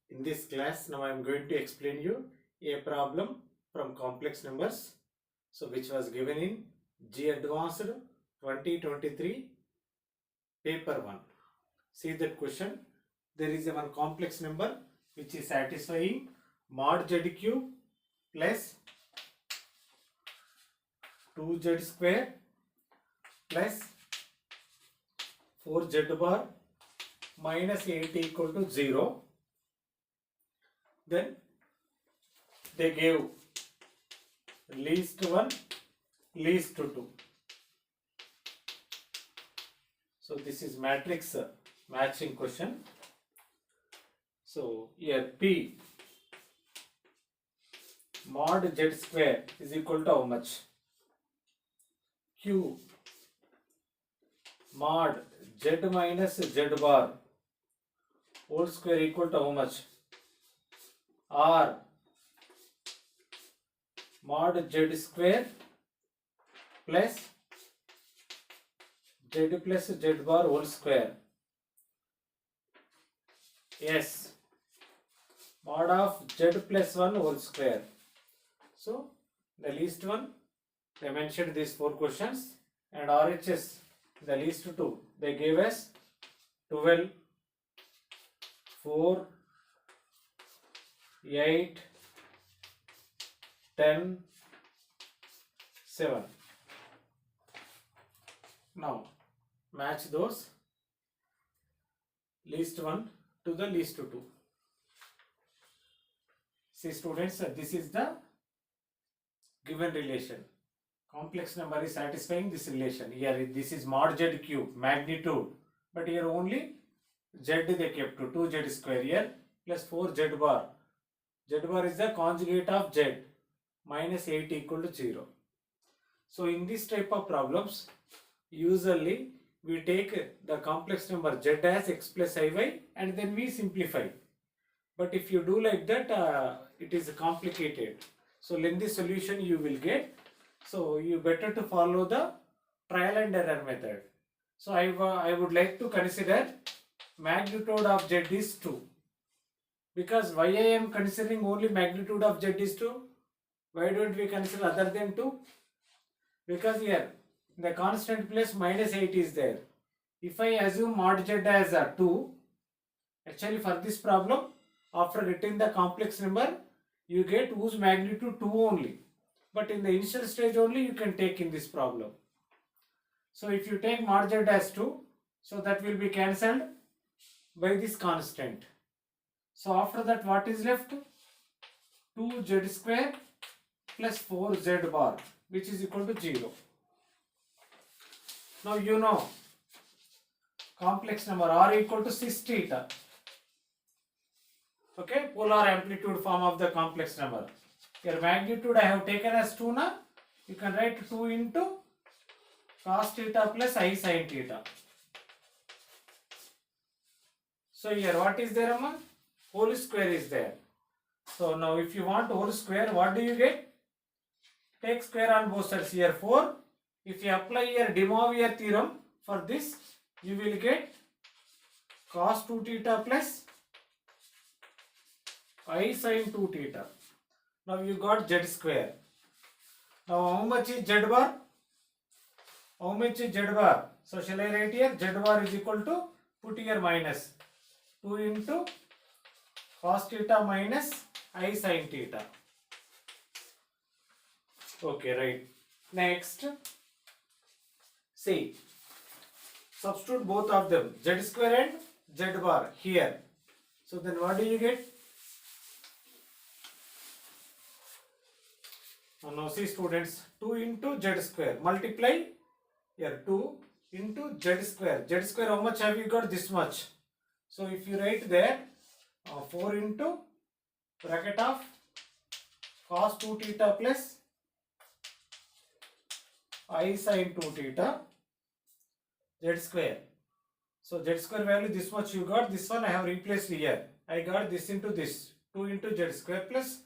In this class, now I am going to explain you a problem from complex numbers, so which was given in G Advanced 2023 paper 1. See that question. There is a one complex number which is satisfying mod z cube plus 2z square plus 4z bar minus 8 equal to 0. Then they gave least 1, least 2. So this is matrix matching question. So here P mod z square is equal to how much? Q mod z minus z bar whole square equal to how much? R mod z square plus z plus z bar whole square. Yes, mod of z plus 1 whole square. So the least one, they mentioned these 4 questions, and RHS, the least 2, they gave us 12, 4, 8, 10, 7. Now match those least 1 to the least 2. See students, this is the given relation. Complex number is satisfying this relation. Here this is mod z cube, magnitude, but here only z they kept to 2z square here plus 4z bar. Z bar is the conjugate of z minus 8 equal to 0. So in this type of problems, usually we take the complex number z as x plus iy and then we simplify. But if you do like that, it is complicated. So lengthy solution you will get. So you better to follow the trial and error method. So I would like to consider magnitude of z is 2. Because why I am considering only magnitude of z is 2? Why don't we consider other than 2? Because here the constant place minus 8 is there. If I assume mod z as a 2, actually for this problem, after getting the complex number, you get whose magnitude 2 only. But in the initial stage only you can take in this problem. So if you take mod z as 2, so that will be cancelled by this constant. So after that what is left? 2z square plus 4z bar, which is equal to 0. Now you know complex number r equal to 6 theta. Okay, polar amplitude form of the complex number. Here magnitude I have taken as 2 na. You can write 2 into cos theta plus I sin theta. So here what is there among? Whole square is there. So now if you want whole square, what do you get? Take square on both sides. Here 4. If you apply here De Moivre theorem for this, you will get cos 2 theta plus I sin 2 theta. Now you got z square. Now how much is z bar? How much is z bar? So shall I write here? Z bar is equal to, put here minus 2 into cos theta minus I sin theta. Okay, right. Next, see, substitute both of them, z square and z bar here. So then what do you get? Now see students, 2 into z square, multiply here 2 into z square. Z square how much have you got? This much. So if you write there 4 into bracket of cos 2 theta plus I sin 2 theta z square. So z square value this much you got. This one I have replaced here. I got this into this 2 into z square plus,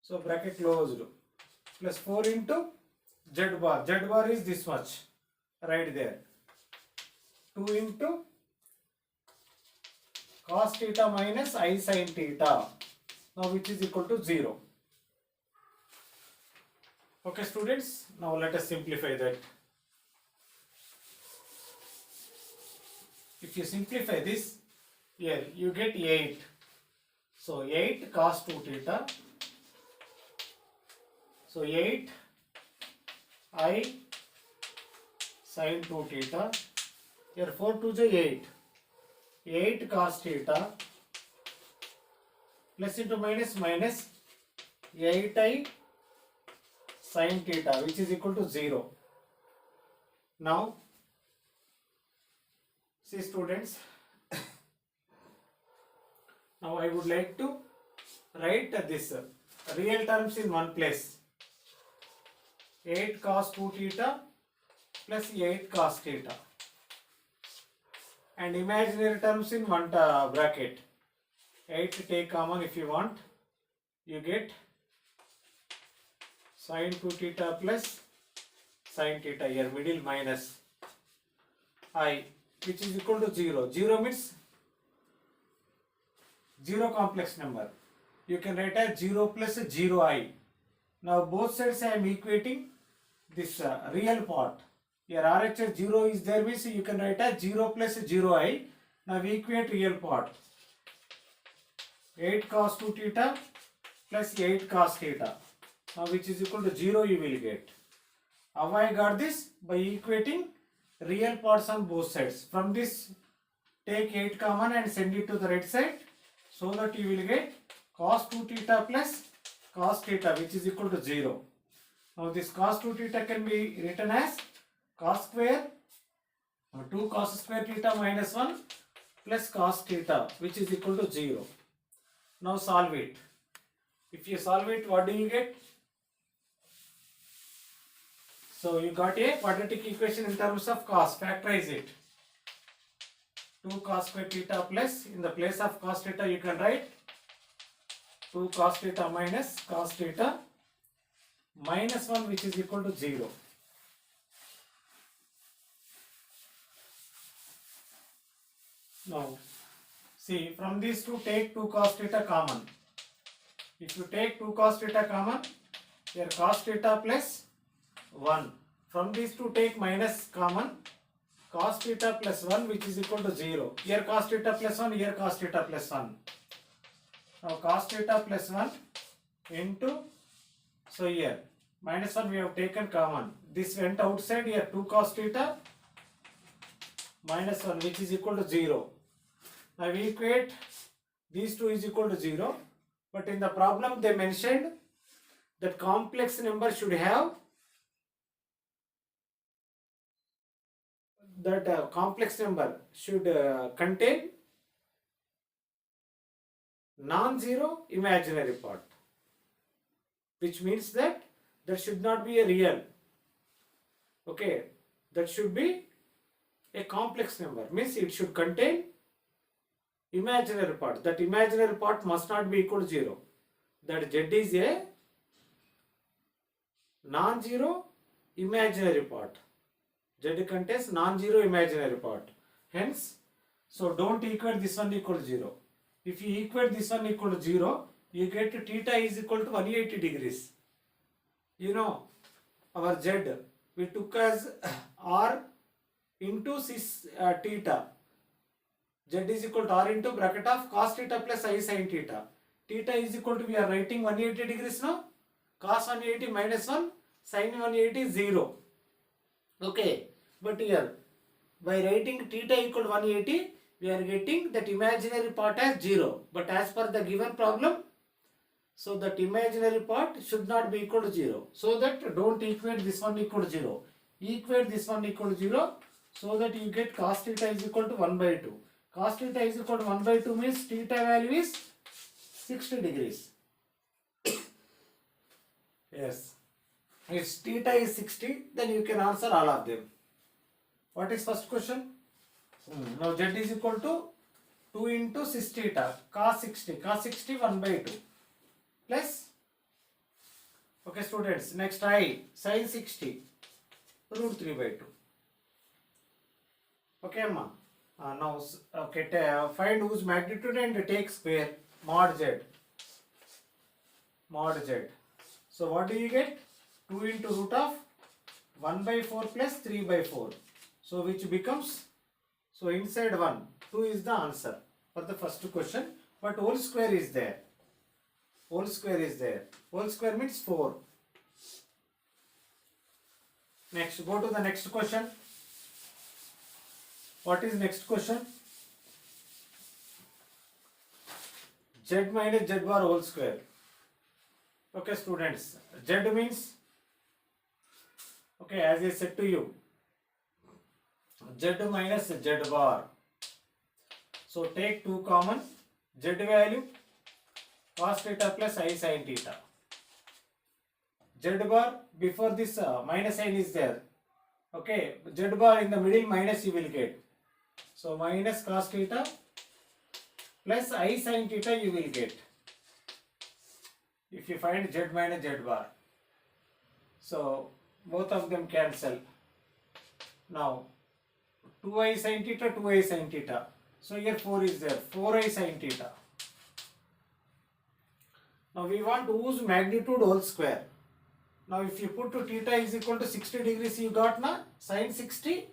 so bracket closed, plus 4 into z bar. Z bar is this much right there. 2 into cos theta minus I sin theta, now which is equal to 0. Okay students, now let us simplify that. If you simplify this, here you get 8. So 8 cos 2 theta. So 8 I sin 2 theta. Here 4 to the 8. 8 cos theta plus into minus minus 8I sin theta, which is equal to 0. Now see students, now I would like to write this real terms in one place. 8 cos 2 theta plus 8 cos theta, and imaginary terms in one bracket. 8 take common if you want, you get sin 2 theta plus sin theta, here middle minus I, which is equal to 0. 0 means 0 complex number. You can write as 0 plus 0I. Now both sides I am equating this real part. Here RHS 0 is there, means you can write as 0 plus 0I. Now we equate real part. 8 cos 2 theta plus 8 cos theta. Now which is equal to 0 you will get. How I got this? By equating real parts on both sides. From this take 8 common and send it to the right side, so that you will get cos 2 theta plus cos theta, which is equal to 0. Now this cos 2 theta can be written as cos square 2 cos square theta minus 1 plus cos theta, which is equal to 0. Now solve it. If you solve it, what do you get? So you got a quadratic equation in terms of cos. Factorize it. 2 cos square theta plus, in the place of cos theta you can write 2 cos theta minus cos theta minus 1, which is equal to 0. Now see, from these two take 2 cos theta common. If you take 2 cos theta common, here cos theta plus 1. From these two take minus common, cos theta plus 1, which is equal to 0. Here cos theta plus 1, here cos theta plus 1. Now cos theta plus 1 into, so here minus 1 we have taken common. This went outside, here 2 cos theta minus 1, which is equal to 0. Now we equate these two is equal to 0. But in the problem they mentioned that complex number should have contain non-zero imaginary part, which means that should not be a real. Okay, that should be a complex number, means it should contain imaginary part. That imaginary part must not be equal to 0. That Z is a non-zero imaginary part. Z contains non-zero imaginary part. Hence, so don't equate this one equal to 0. If you equate this one equal to 0, you get theta is equal to 180 degrees. You know, our Z we took as R into theta. Z is equal to R into bracket of cos theta plus I sin theta. Theta is equal to, we are writing 180 degrees now. Cos 180 minus 1, sin 180 is 0. Okay, but here by writing theta equal to 180, we are getting that imaginary part as 0. But as per the given problem, so that imaginary part should not be equal to 0. So that don't equate this one equal to 0. Equate this one equal to 0, so that you get cos theta is equal to 1 by 2. Cos theta is equal to 1 by 2 means theta value is 60 degrees. Yes. If theta is 60, then you can answer all of them. What is first question? Now Z is equal to 2 into 6 theta, cos 60. Cos 60 1 by 2 plus, okay students, next I sin 60 root 3 by 2. Okay amma. Now, okay, find whose magnitude and take square. Mod z. Mod z. So what do you get? 2 into root of 1 by 4 plus 3 by 4. So which becomes, so inside 1, 2 is the answer for the first question. But whole square is there. Whole square is there. Whole square means 4. Next, go to the next question. What is next question? Z minus Z bar whole square. Okay, students. Z means, okay, as I said to you, Z minus Z bar. So take 2 common. Z value cos theta plus I sin theta. Z bar, before this minus sign is there. Okay, Z bar in the middle minus you will get. So minus cos theta plus I sin theta you will get. If you find Z minus Z bar. So both of them cancel. Now 2I sin theta, 2I sin theta. So here 4 is there. 4I sin theta. Now we want to use magnitude whole square. Now if you put to theta is equal to 60 degrees, you got na sin 60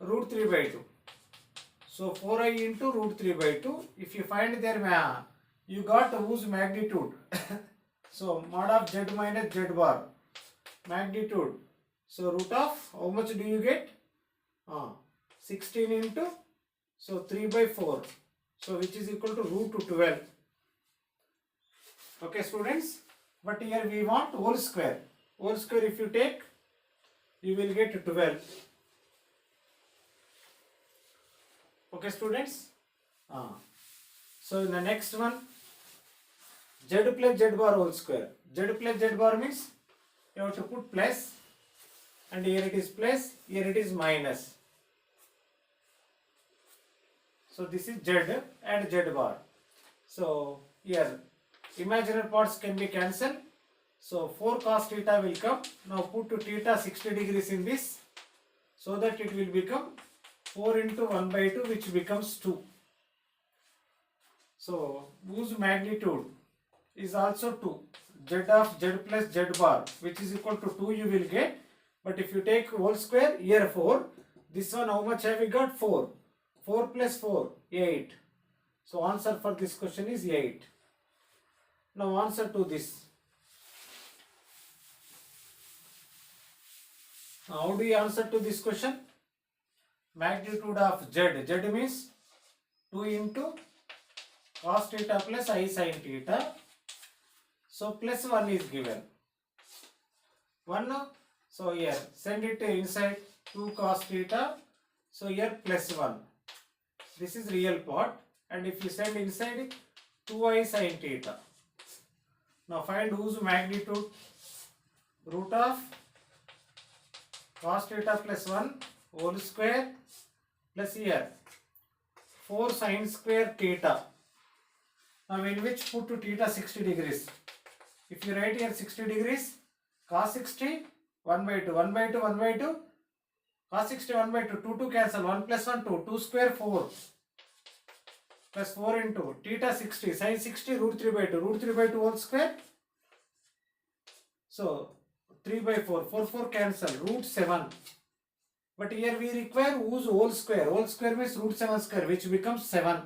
root 3 by 2. So 4I into root 3 by 2. If you find there, you got whose magnitude. So mod of Z minus Z bar. Magnitude. So root of, how much do you get? 16 into, so 3 by 4. So which is equal to root 12. Okay, students. But here we want whole square. Whole square if you take, you will get 12. Okay, students. So in the next one, Z plus Z bar whole square. Z plus Z bar means you have to put plus, and here it is plus, here it is minus. So this is Z and Z bar. So here imaginary parts can be cancelled. So 4 cos theta will come. Now put to theta 60 degrees in this, so that it will become 4 into 1 by 2, which becomes 2. So whose magnitude is also 2. Z of Z plus Z bar, which is equal to 2 you will get. But if you take whole square, here 4. This one, how much have we got? 4. 4 plus 4, 8. So answer for this question is 8. Now answer to this. Now how do you answer to this question? Magnitude of Z. Z means 2 into cos theta plus I sin theta. So plus 1 is given. 1. So here send it inside 2 cos theta. So here plus 1. This is real part. And if you send inside 2I sin theta. Now find whose magnitude. Root of cos theta plus 1 whole square plus here 4 sin square theta. Now in which put to theta 60 degrees. If you write here 60 degrees, cos 60, 1 by 2, 1 by 2, 1 by 2, cos 60, 1 by 2, 2, 2 cancel, 1 plus 1, 2, 2 square 4, plus 4 into theta 60, sin 60, root 3 by 2, root 3 by 2 whole square. So 3 by 4, 4, 4 cancel, root 7. But here we require whose whole square. Whole square means root 7 square, which becomes 7.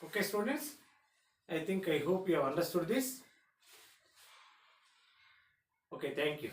Okay, students. I hope you have understood this. Okay, thank you.